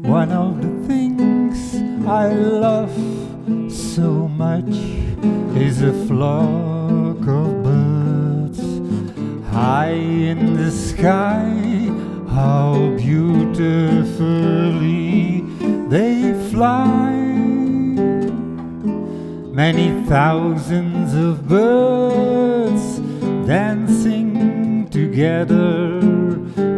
One of the things I love so much is a flock of birds high in the sky. How beautifully they fly. Many thousands of birds dancing together,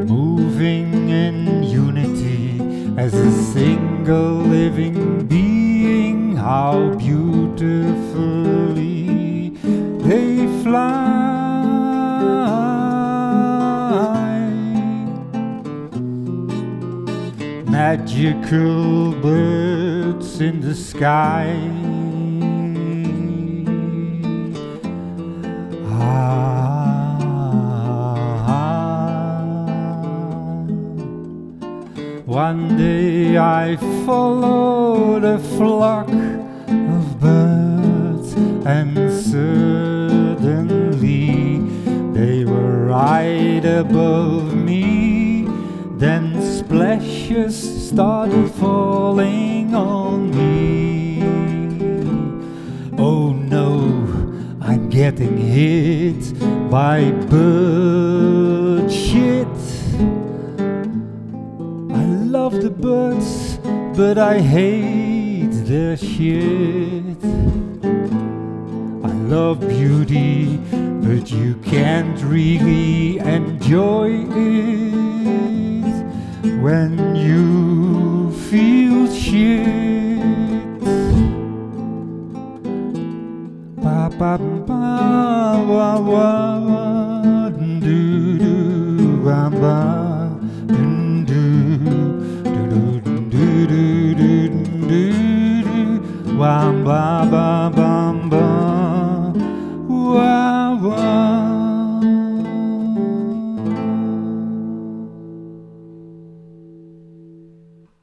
moving in unity as a single living being. How beautifully they fly. Magical birds in the sky. One day I followed a flock of birds, and suddenly they were right above me. Then splashes started falling on me. Oh no, I'm getting hit by bird shit. I love the birds, but I hate their shit. I love beauty, but you can't really enjoy it when you feel shit. Ba ba ba wa wa do do ba ba do do do do do do do wa ba ba